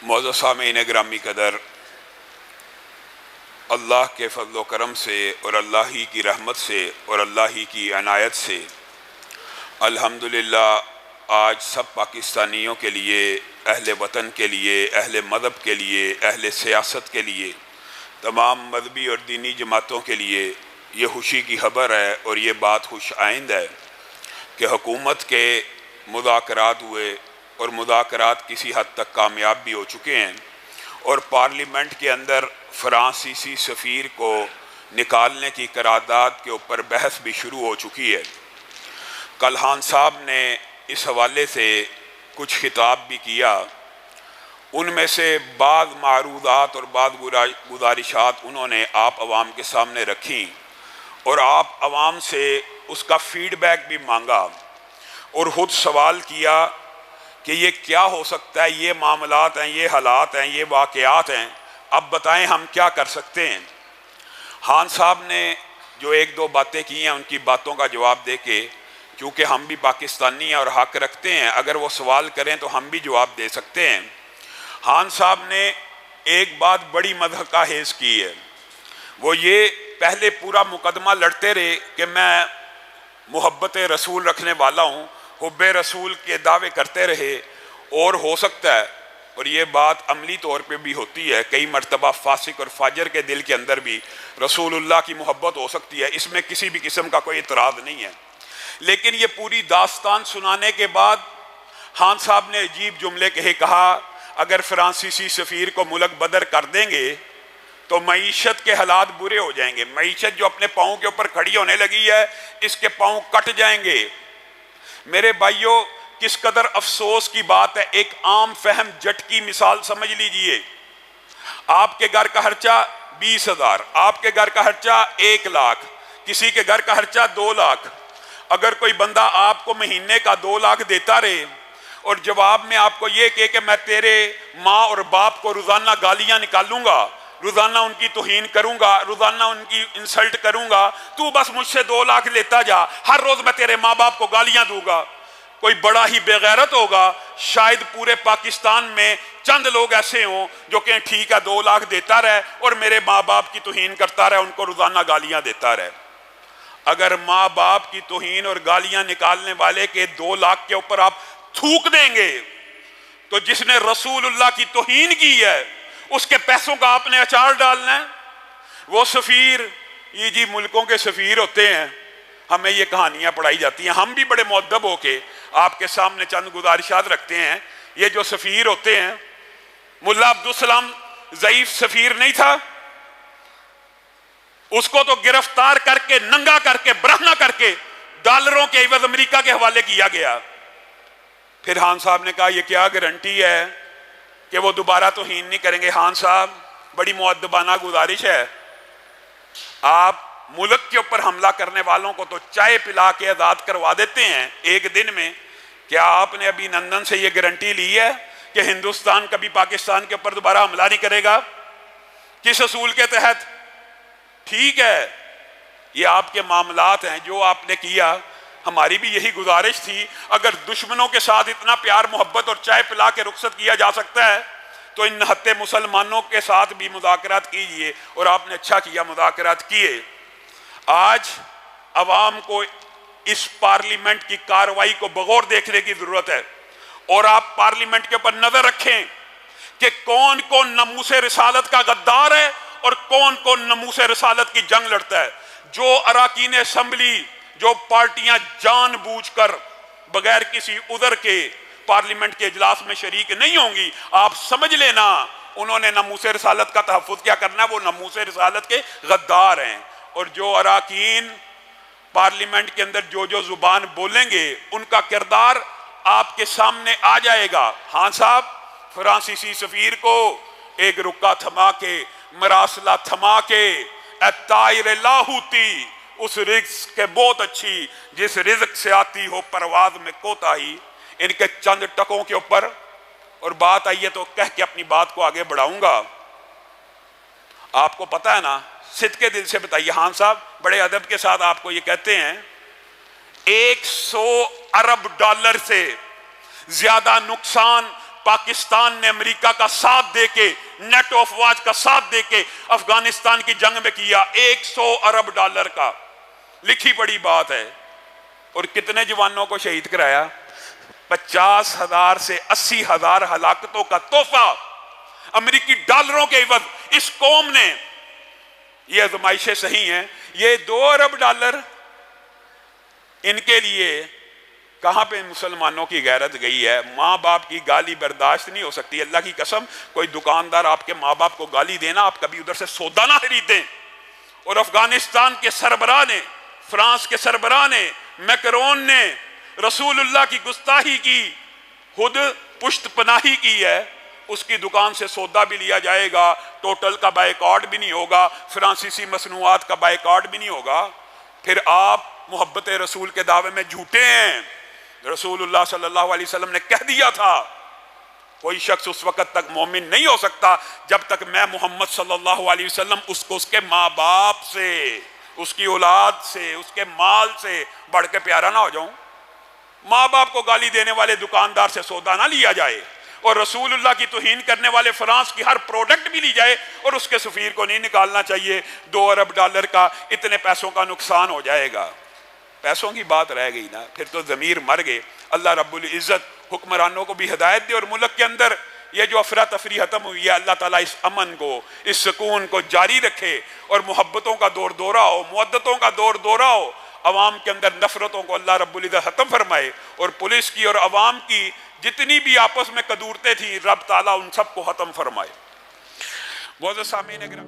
معزز سامعین گرامی قدر، اللہ کے فضل و کرم سے اور اللہ ہی کی رحمت سے اور اللہ ہی کی عنایت سے الحمدللہ آج سب پاکستانیوں کے لیے، اہل وطن کے لیے، اہل مذہب کے لیے، اہل سیاست کے لیے، تمام مذہبی اور دینی جماعتوں کے لیے یہ خوشی کی خبر ہے اور یہ بات خوش آئند ہے کہ حکومت کے مذاکرات ہوئے اور مذاکرات کسی حد تک کامیاب بھی ہو چکے ہیں اور پارلیمنٹ کے اندر فرانسیسی سفیر کو نکالنے کی قرارداد کے اوپر بحث بھی شروع ہو چکی ہے۔ کل خان صاحب نے اس حوالے سے کچھ خطاب بھی کیا، ان میں سے بعض معروضات اور بعض گزارشات انہوں نے آپ عوام کے سامنے رکھیں اور آپ عوام سے اس کا فیڈ بیک بھی مانگا اور خود سوال کیا کہ یہ کیا ہو سکتا ہے، یہ معاملات ہیں، یہ حالات ہیں، یہ واقعات ہیں، اب بتائیں ہم کیا کر سکتے ہیں۔ خان صاحب نے جو ایک دو باتیں کی ہیں ان کی باتوں کا جواب دے کے، کیونکہ ہم بھی پاکستانی ہیں اور حق رکھتے ہیں، اگر وہ سوال کریں تو ہم بھی جواب دے سکتے ہیں۔ خان صاحب نے ایک بات بڑی مضحکہ خیز کی ہے، وہ یہ پہلے پورا مقدمہ لڑتے رہے کہ میں محبت رسول رکھنے والا ہوں، حب رسول کے دعوے کرتے رہے، اور ہو سکتا ہے اور یہ بات عملی طور پہ بھی ہوتی ہے، کئی مرتبہ فاسق اور فاجر کے دل کے اندر بھی رسول اللہ کی محبت ہو سکتی ہے، اس میں کسی بھی قسم کا کوئی اعتراض نہیں ہے، لیکن یہ پوری داستان سنانے کے بعد خان صاحب نے عجیب جملے کہا اگر فرانسیسی سفیر کو ملک بدر کر دیں گے تو معیشت کے حالات برے ہو جائیں گے، معیشت جو اپنے پاؤں کے اوپر کھڑی ہونے لگی ہے اس کے پاؤں کٹ جائیں گے۔ میرے بھائیوں، کس قدر افسوس کی بات ہے، ایک عام فہم جٹ کی مثال سمجھ لیجئے، آپ کے گھر کا خرچہ 20,000، آپ کے گھر کا خرچہ 1 لاکھ، کسی کے گھر کا خرچہ 2 لاکھ، اگر کوئی بندہ آپ کو مہینے کا 2 لاکھ دیتا رہے اور جواب میں آپ کو یہ کہ میں تیرے ماں اور باپ کو روزانہ گالیاں نکالوں گا، روزانہ ان کی توہین کروں گا، روزانہ ان کی انسلٹ کروں گا، تو بس مجھ سے 2 لاکھ لیتا جا، ہر روز میں تیرے ماں باپ کو گالیاں دوں گا، کوئی بڑا ہی بے غیرت ہوگا، شاید پورے پاکستان میں چند لوگ ایسے ہوں جو کہ ٹھیک ہے 2 لاکھ دیتا رہے اور میرے ماں باپ کی توہین کرتا رہے، ان کو روزانہ گالیاں دیتا رہے۔ اگر ماں باپ کی توہین اور گالیاں نکالنے والے کے 2 لاکھ کے اوپر آپ تھوک دیں گے تو جس نے رسول اللہ کی توہین کی ہے اس کے پیسوں کا آپ نے اچار ڈالنا ہے۔ وہ سفیر، یہ جی ملکوں کے سفیر ہوتے ہیں، ہمیں یہ کہانیاں پڑھائی جاتی ہیں، ہم بھی بڑے مؤدب ہو کے آپ کے سامنے چند گزارشات رکھتے ہیں۔ یہ جو سفیر ہوتے ہیں، ملا عبدالسلام ضعیف سفیر نہیں تھا، اس کو تو گرفتار کر کے، ننگا کر کے، برہنہ کر کے ڈالروں کے عوض امریکہ کے حوالے کیا گیا۔ پھر خان صاحب نے کہا یہ کیا گارنٹی ہے کہ وہ دوبارہ توہین نہیں کریں گے؟ خان صاحب، بڑی مؤدبانہ گزارش ہے، آپ ملک کے اوپر حملہ کرنے والوں کو تو چائے پلا کے آزاد کروا دیتے ہیں ایک دن میں، کیا آپ نے ابھی لندن سے یہ گارنٹی لی ہے کہ ہندوستان کبھی پاکستان کے اوپر دوبارہ حملہ نہیں کرے گا؟ کس اصول کے تحت؟ ٹھیک ہے، یہ آپ کے معاملات ہیں جو آپ نے کیا، ہماری بھی یہی گزارش تھی، اگر دشمنوں کے ساتھ اتنا پیار محبت اور چائے پلا کے رخصت کیا جا سکتا ہے تو ان نہتے مسلمانوں کے ساتھ بھی مذاکرات کیجئے، اور آپ نے اچھا کیا مذاکرات کیے۔ آج عوام کو اس پارلیمنٹ کی کارروائی کو بغور دیکھنے کی ضرورت ہے، اور آپ پارلیمنٹ کے اوپر نظر رکھیں کہ کون کون ناموس رسالت کا غدار ہے اور کون کون ناموس رسالت کی جنگ لڑتا ہے۔ جو اراکین اسمبلی، جو پارٹیاں جان بوجھ کر بغیر کسی عذر کے پارلیمنٹ کے اجلاس میں شریک نہیں ہوں گی، آپ سمجھ لینا انہوں نے ناموس رسالت کا تحفظ کیا کرنا ہے، وہ ناموس رسالت کے غدار ہیں۔ اور جو اراکین پارلیمنٹ کے اندر جو زبان بولیں گے ان کا کردار آپ کے سامنے آ جائے گا۔ خان صاحب، فرانسیسی سفیر کو ایک رکا تھما کے، مراسلہ تھما کے، اے طائر لاہوتی، اس رزق کے بہت اچھی جس رزق سے آتی ہو پرواز میں کوتاہی، ان کے چند ٹکوں کے اوپر، اور بات آئیے تو کہہ کے اپنی بات کو آگے بڑھاؤں گا۔ آپ کو پتہ ہے نا، صدقے دل سے بتائیے، خان صاحب بڑے ادب کے ساتھ آپ کو یہ کہتے ہیں، 100 ارب ڈالر سے زیادہ نقصان پاکستان نے امریکہ کا ساتھ دے کے، نیٹو افواج کا ساتھ دے کے افغانستان کی جنگ میں کیا، 100 ارب ڈالر کا، لکھی پڑی بات ہے۔ اور کتنے جوانوں کو شہید کرایا؟ 50,000 سے 80,000 ہلاکتوں کا تحفہ امریکی ڈالروں کے عوض اس قوم نے۔ یہ آزمائشیں صحیح ہیں۔ یہ 2 ارب ڈالر ان کے لیے کہاں پہ مسلمانوں کی غیرت گئی ہے؟ ماں باپ کی گالی برداشت نہیں ہو سکتی، اللہ کی قسم کوئی دکاندار آپ کے ماں باپ کو گالی دینا، آپ کبھی ادھر سے سودا نہ خریدیں۔ اور افغانستان کے سربراہ نے، فرانس کے سربراہ نے، میکرون نے رسول اللہ کی گستاخی کی، خود پشت پناہی کی ہے، اس کی دکان سے سودا بھی لیا جائے گا، ٹوٹل کا بائیکاٹ بھی نہیں ہوگا، فرانسیسی مصنوعات کا بائیکاٹ بھی نہیں ہوگا۔ پھر آپ محبت رسول کے دعوے میں جھوٹے ہیں۔ رسول اللہ صلی اللہ علیہ وسلم نے کہہ دیا تھا کوئی شخص اس وقت تک مومن نہیں ہو سکتا جب تک میں محمد صلی اللہ علیہ وسلم اس کو اس کے ماں باپ سے، اس کی اولاد سے، اس کے مال سے بڑھ کے پیارا نہ ہو جاؤں۔ ماں باپ کو گالی دینے والے دکاندار سے سودا نہ لیا جائے، اور رسول اللہ کی توہین کرنے والے فرانس کی ہر پروڈکٹ بھی لی جائے، اور اس کے سفیر کو نہیں نکالنا چاہیے۔ 2 ارب ڈالر کا اتنے پیسوں کا نقصان ہو جائے گا۔ پیسوں کی بات رہ گئی نا، پھر تو ضمیر مر گئے۔ اللہ رب العزت حکمرانوں کو بھی ہدایت دے، اور ملک کے اندر یہ جو افراتفری ختم ہوئی ہے، اللہ تعالیٰ اس امن کو، اس سکون کو جاری رکھے، اور محبتوں کا دور دورہ ہو، مودتوں کا دور دورہ ہو، عوام کے اندر نفرتوں کو اللہ رب العزت ختم فرمائے، اور پولیس کی اور عوام کی جتنی بھی آپس میں قدورتیں تھیں، رب تعالیٰ ان سب کو ختم فرمائے۔ معزز سامعین اکرام،